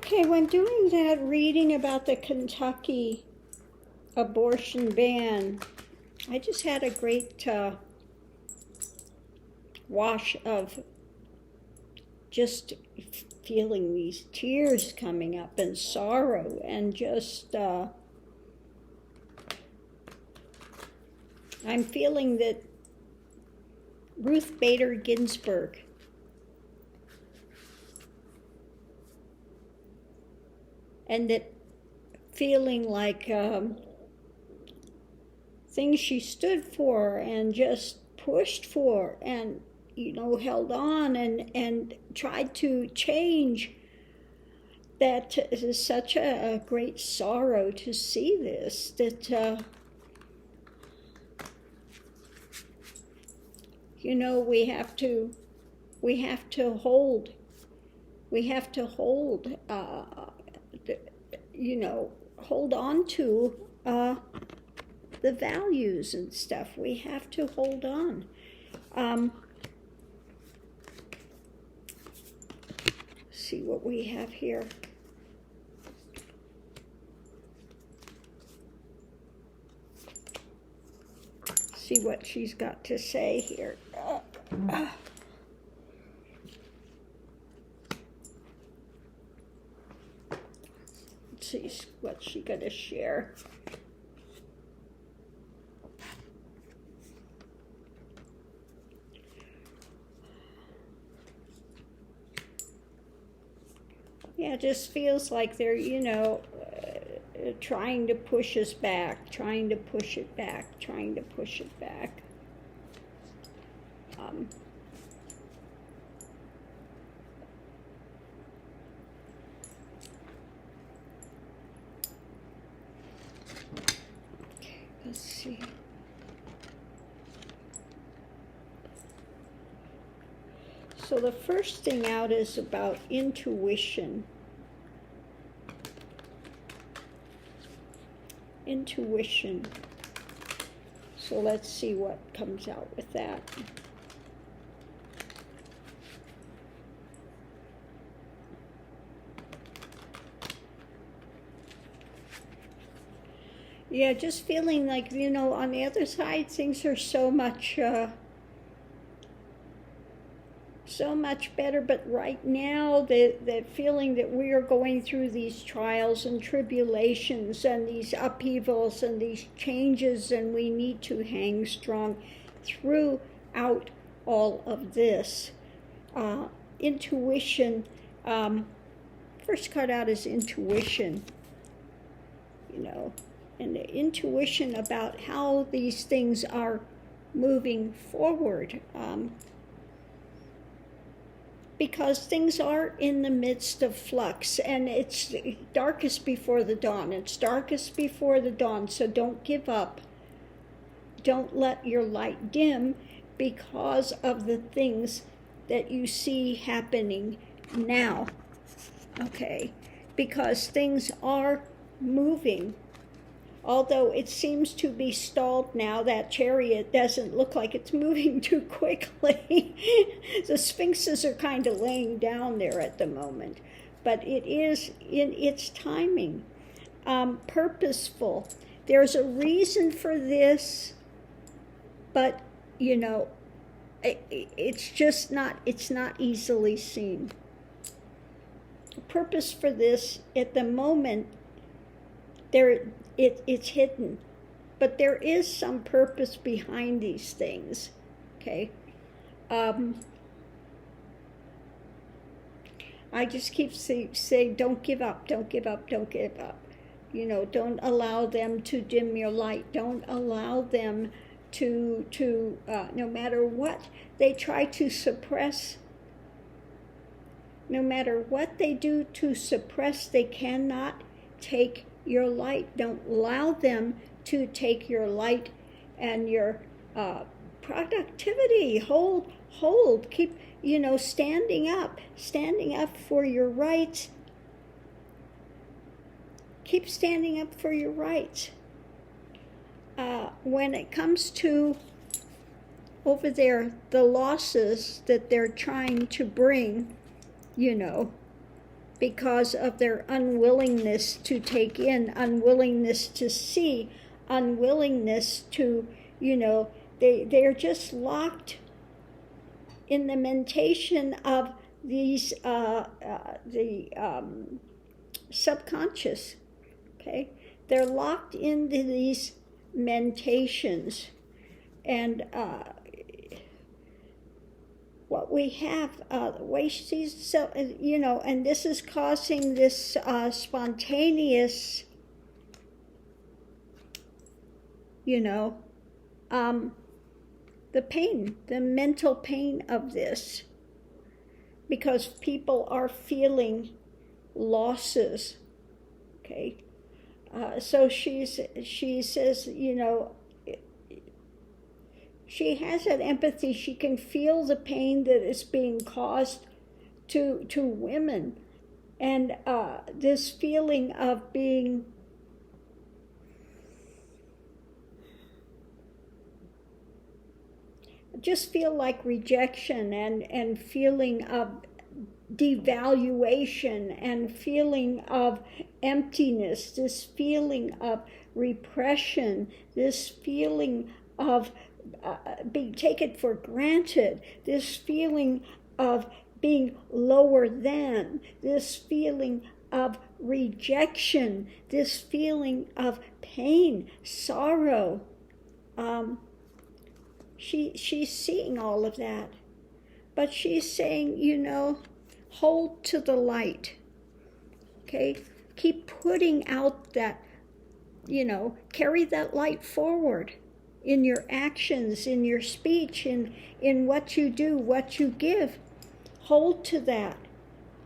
Okay, when doing that reading about the Kentucky abortion ban, I just had a great wash of just feeling these tears coming up and sorrow and just I'm feeling that Ruth Bader Ginsburg and that feeling like things she stood for and just pushed for and held on and tried to change, that is such a great sorrow to see this, that we have to hold hold on to the values and stuff. We have to hold on. See what we have here. See what she's got to say here. Let's see what she's going to share. Yeah, it just feels like they're, trying to push us back, trying to push it back. Okay, let's see. So the first thing out is about intuition. Intuition. So let's see what comes out with that. Yeah, just feeling like, on the other side, things are so much better, but right now the feeling that we are going through these trials and tribulations and these upheavals and these changes, and we need to hang strong throughout all of this. Intuition, first card out is intuition, and the intuition about how these things are moving forward. Because things are in the midst of flux, and it's darkest before the dawn. It's darkest before the dawn, so don't give up. Don't let your light dim because of the things that you see happening now, okay? Because things are moving. Although it seems to be stalled now, that chariot doesn't look like it's moving too quickly. The sphinxes are kind of laying down there at the moment. But it is in its timing. Purposeful. There's a reason for this, but, it's just not easily seen. The purpose for this, at the moment, it's hidden, but there is some purpose behind these things, okay? I just keep saying, don't give up, don't give up, don't give up. Don't allow them to dim your light. Don't allow them to no matter what they try to suppress, no matter what they do to suppress, they cannot take your light. Don't allow them to take your light and your productivity. Hold, keep, standing up for your rights. Keep standing up for your rights. When it comes to over there, the losses that they're trying to bring, because of their unwillingness to take in, unwillingness to see, unwillingness to, they're just locked in the mentation of these, the subconscious, okay? They're locked into these mentations. And what we have, the way she's, so, and this is causing this spontaneous, the pain, the mental pain of this, because people are feeling losses, okay? So she says, she has that empathy. She can feel the pain that is being caused to women, and this feeling of being just feel like rejection and feeling of devaluation and feeling of emptiness, this feeling of repression, this feeling of being taken for granted, this feeling of being lower than, this feeling of rejection, this feeling of pain, sorrow. She's seeing all of that, but she's saying, hold to the light, okay? Keep putting out that, carry that light forward in your actions, in your speech, in what you do, what you give. Hold to that.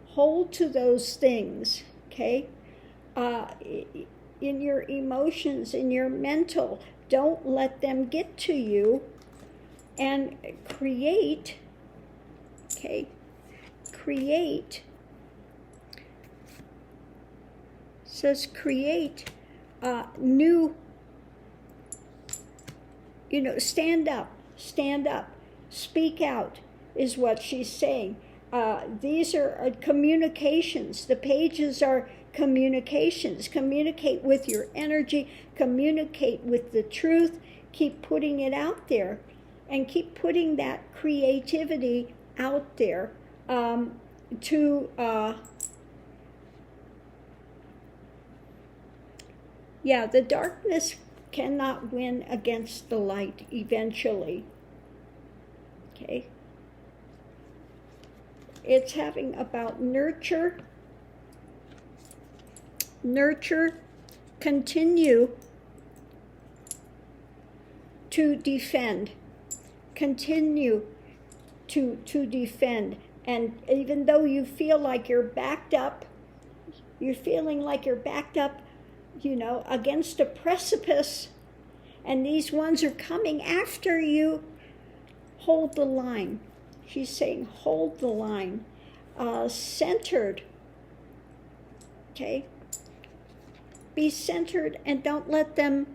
Hold to those things, okay? In your emotions, in your mental, don't let them get to you, and create, okay? Create, says create new, stand up, speak out is what she's saying. These are communications. The pages are communications. Communicate with your energy, communicate with the truth, keep putting it out there, and keep putting that creativity out there the darkness cannot win against the light eventually, okay? It's having about nurture, continue to defend, continue to defend. And even though you feel like you're backed up, you're feeling like you're backed up, against a precipice, and these ones are coming after you, hold the line. She's saying hold the line. Centered, okay? Be centered and don't let them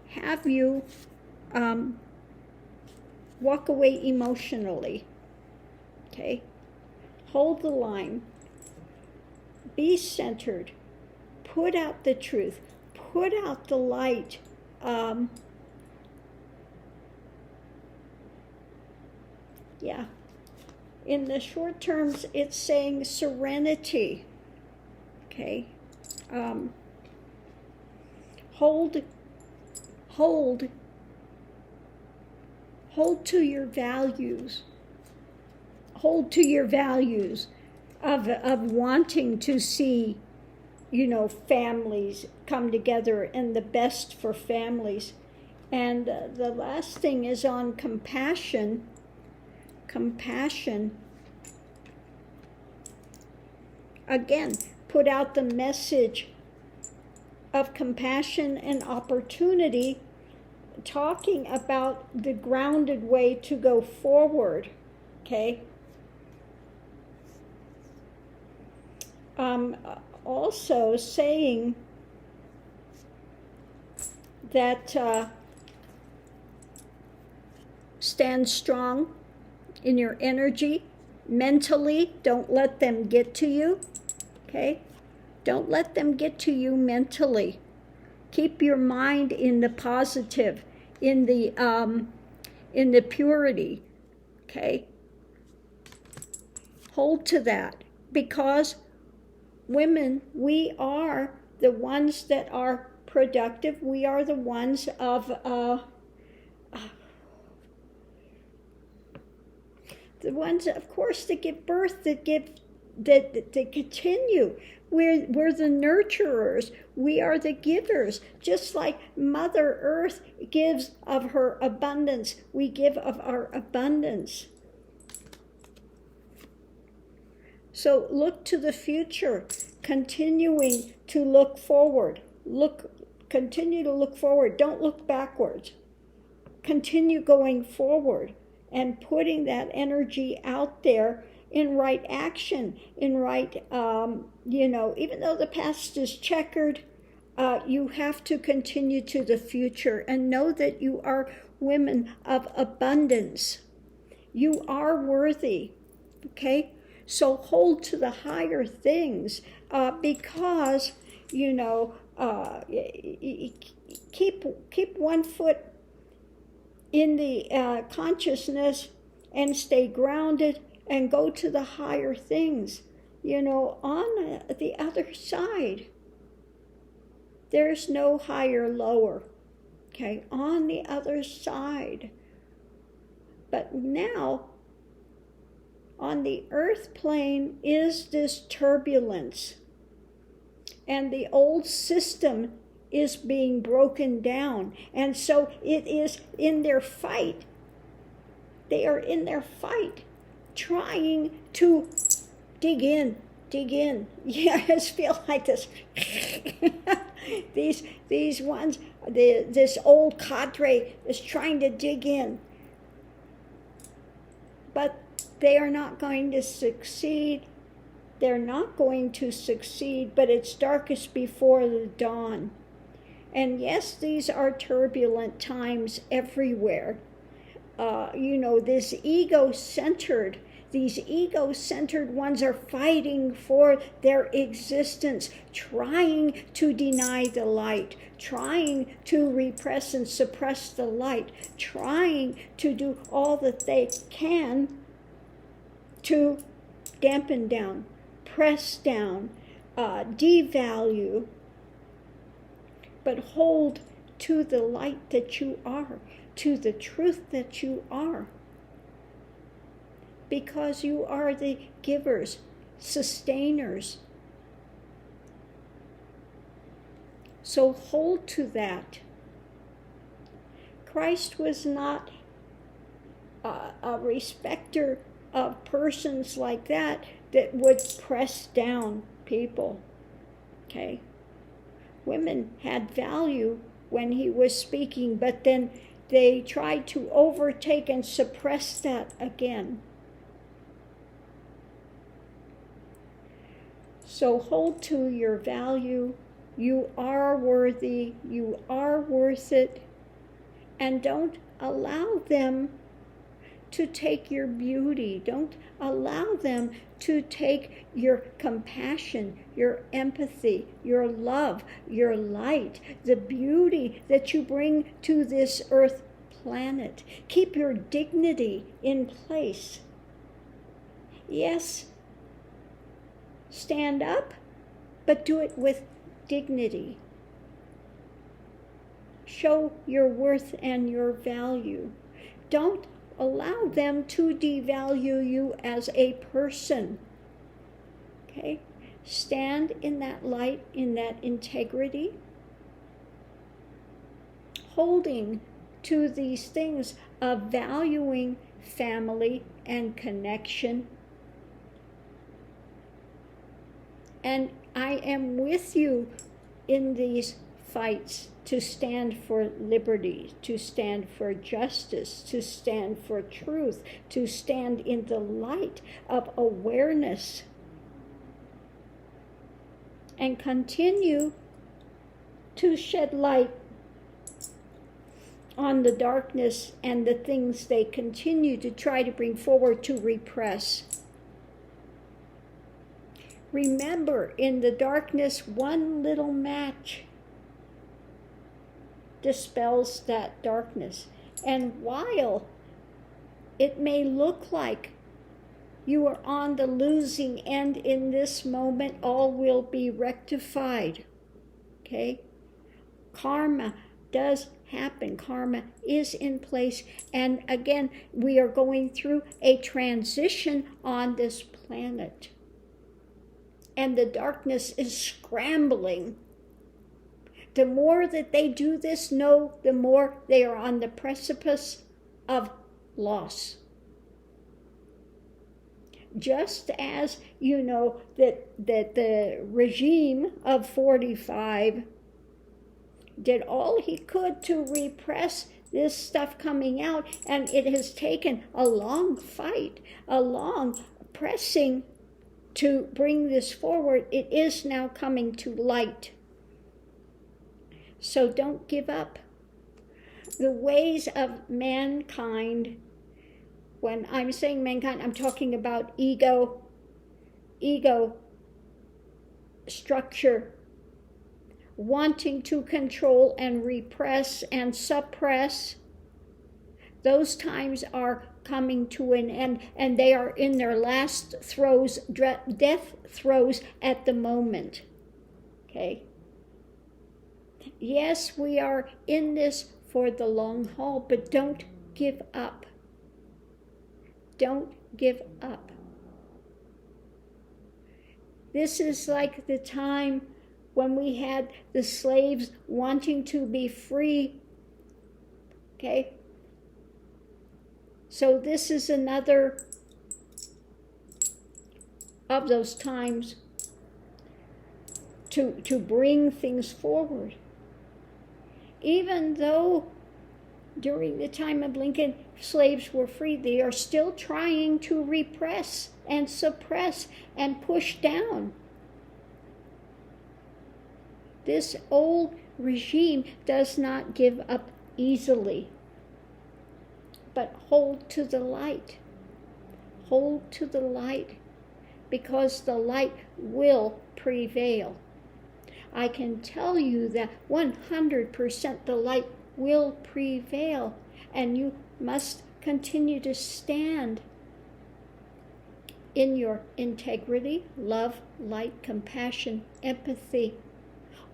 have you walk away emotionally, okay? Hold the line. Be centered. Put out the truth. Put out the light. In the short terms, it's saying serenity. Okay. Hold to your values. Hold to your values of wanting to see, families come together and the best for families. And the last thing is on compassion. Compassion. Again, put out the message of compassion and opportunity, talking about the grounded way to go forward, okay? Also saying that stand strong in your energy, mentally, don't let them get to you, okay? Don't let them get to you mentally. Keep your mind in the positive, in the purity, okay? Hold to that, because women, we are the ones that are productive. We are the ones of the ones, of course, that give birth, that continue. We're the nurturers. We are the givers. Just like Mother Earth gives of her abundance, we give of our abundance. So look to the future, continuing to look forward. Continue to look forward. Don't look backwards. Continue going forward and putting that energy out there in right action, in right, even though the past is checkered, you have to continue to the future and know that you are women of abundance. You are worthy, okay? So hold to the higher things, because, keep one foot in the consciousness and stay grounded and go to the higher things. On the other side, there's no higher, lower, okay? On the other side. But now, on the earth plane is this turbulence, and the old system is being broken down. And so it is in their fight. They are in their fight, trying to dig in. Yeah, I just feel like this. These ones, this old cadre is trying to dig in. But they are not going to succeed. They're not going to succeed, but it's darkest before the dawn. And yes, these are turbulent times everywhere. These ego-centered ones are fighting for their existence, trying to deny the light, trying to repress and suppress the light, trying to do all that they can to dampen down, press down, devalue, but hold to the light that you are, to the truth that you are. Because you are the givers, sustainers. So hold to that. Christ was not a respecter of persons like that would press down people, okay? Women had value when he was speaking, but then they tried to overtake and suppress that again. So hold to your value. You are worthy. You are worth it. And don't allow them to take your beauty. Don't allow them to take your compassion, your empathy, your love, your light, the beauty that you bring to this earth planet. Keep your dignity in place. Yes, stand up, but do it with dignity. Show your worth and your value. Don't allow them to devalue you as a person. Okay? Stand in that light, in that integrity, holding to these things of valuing family and connection. And I am with you in these fights to stand for liberty, to stand for justice, to stand for truth, to stand in the light of awareness, and continue to shed light on the darkness and the things they continue to try to bring forward to repress. Remember, in the darkness, one little match dispels that darkness. And while it may look like you are on the losing end in this moment, all will be rectified. Okay? Karma does happen. Karma is in place. And again, we are going through a transition on this planet. And the darkness is scrambling. The more that they do this, no, the more they are on the precipice of loss. Just as you know that the regime of 45 did all he could to repress this stuff coming out, and it has taken a long fight, a long pressing to bring this forward. It is now coming to light. So don't give up. The ways of mankind, when I'm saying mankind, I'm talking about ego structure, wanting to control and repress and suppress. Those times are coming to an end, and they are in their last throes, death throes at the moment. Okay? Yes, we are in this for the long haul, but don't give up. Don't give up. This is like the time when we had the slaves wanting to be free. Okay? So this is another of those times to bring things forward. Even though during the time of Lincoln, slaves were free, they are still trying to repress and suppress and push down. This old regime does not give up easily, but hold to the light. Hold to the light, because the light will prevail. I can tell you that 100% the light will prevail, and you must continue to stand in your integrity, love, light, compassion, empathy,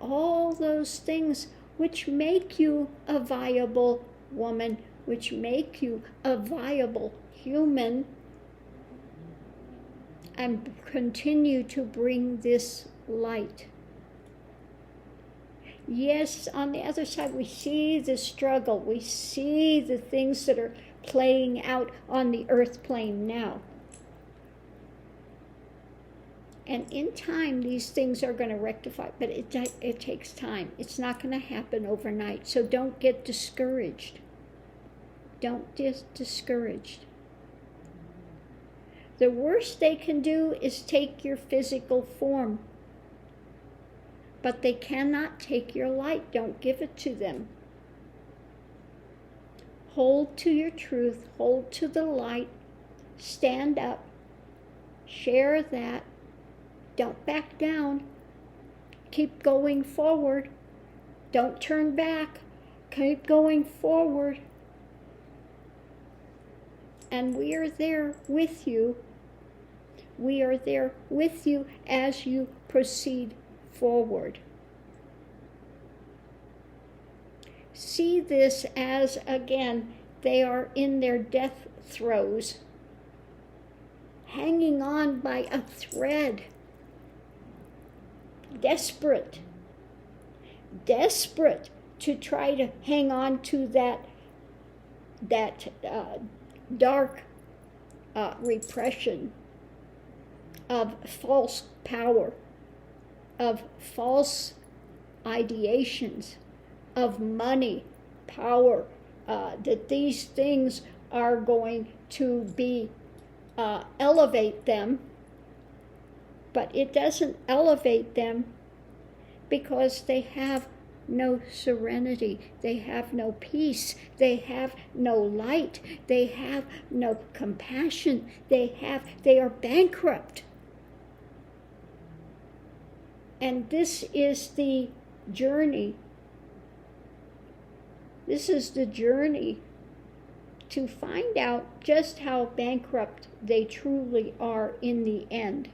all those things which make you a viable woman, which make you a viable human, and continue to bring this light. Yes, on the other side, we see the struggle. We see the things that are playing out on the earth plane now. And in time, these things are going to rectify, but it takes time. It's not going to happen overnight. So don't get discouraged. Don't get discouraged. The worst they can do is take your physical form. But they cannot take your light. Don't give it to them. Hold to your truth. Hold to the light. Stand up. Share that. Don't back down. Keep going forward. Don't turn back. Keep going forward. And we are there with you. We are there with you as you proceed forward. See this as, again, they are in their death throes, hanging on by a thread, desperate to try to hang on to that dark repression of false power, of false ideations, of money, power, that these things are going to be elevate them, but it doesn't elevate them because they have no serenity, they have no peace, they have no light, they have no compassion, they are bankrupt. And this is the journey. This is the journey to find out just how bankrupt they truly are in the end.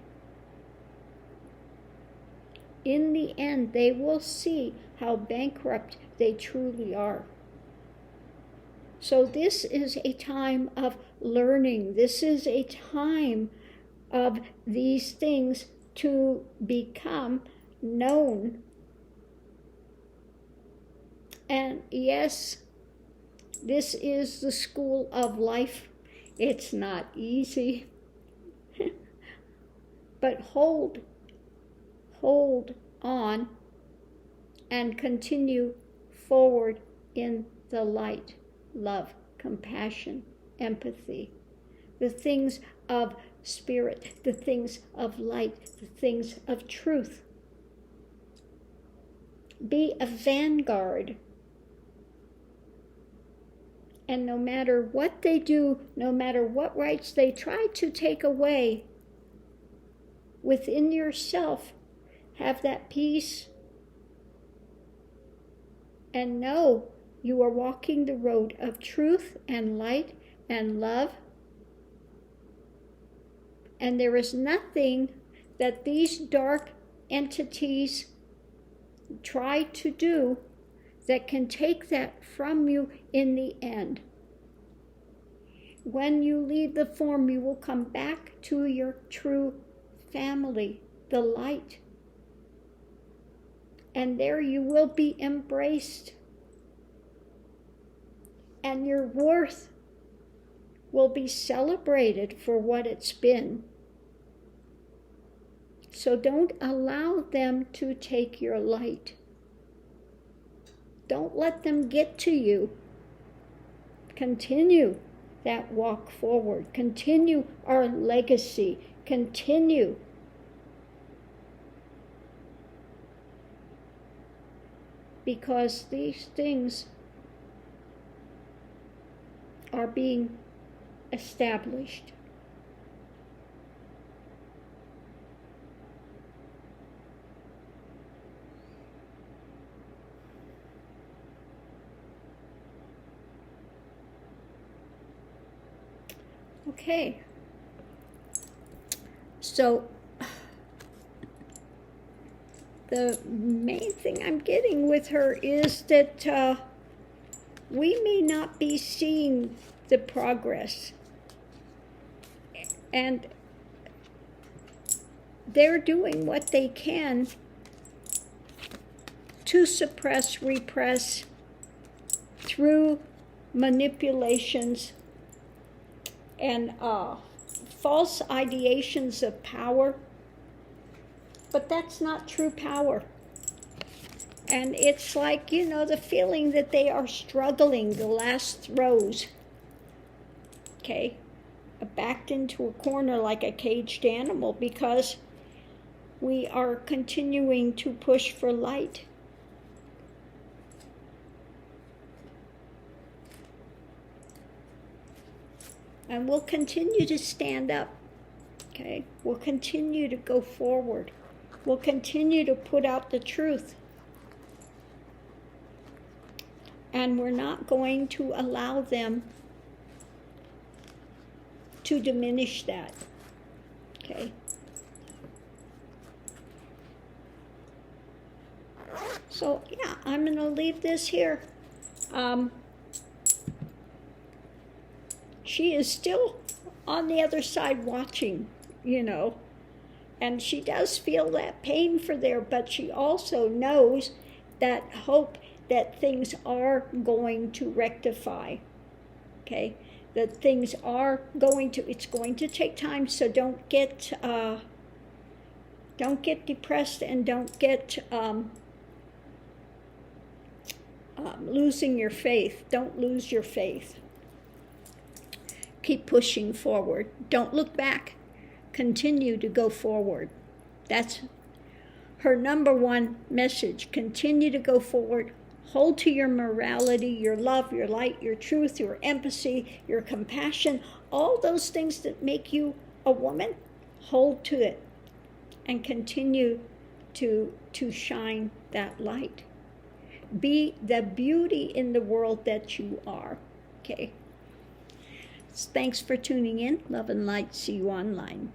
In the end, they will see how bankrupt they truly are. So this is a time of learning. This is a time of these things to become known. And yes, this is the school of life. It's not easy. But hold on and continue forward in the light, love, compassion, empathy, the things of spirit, the things of light, the things of truth. Be a vanguard. And no matter what they do, no matter what rights they try to take away, within yourself, have that peace and know you are walking the road of truth and light and love. And there is nothing that these dark entities try to do that can take that from you in the end. When you leave the form, you will come back to your true family, the light. And there you will be embraced. And your worth will be celebrated for what it's been. So don't allow them to take your light. Don't let them get to you. Continue that walk forward. Continue our legacy. Continue. Because these things are being established. Okay. So the main thing I'm getting with her is that we may not be seeing the progress. And they're doing what they can to suppress, repress through manipulations and false ideations of power. But that's not true power. And it's like, the feeling that they are struggling the last throws. Okay? Backed into a corner like a caged animal because we are continuing to push for light. And we'll continue to stand up. Okay? We'll continue to go forward. We'll continue to put out the truth. And we're not going to allow them to diminish that. Okay? So, yeah, I'm going to leave this here. She is still on the other side watching, and she does feel that pain for there, but she also knows that hope that things are going to rectify, okay? That things are it's going to take time, so don't get depressed and don't get losing your faith. Don't lose your faith. Keep pushing forward. Don't look back. Continue to go forward. That's her number one message. Continue to go forward. Hold to your morality, your love, your light, your truth, your empathy, your compassion, all those things that make you a woman. Hold to it and continue to shine that light. Be the beauty in the world that you are. Okay. Thanks for tuning in. Love and light. See you online.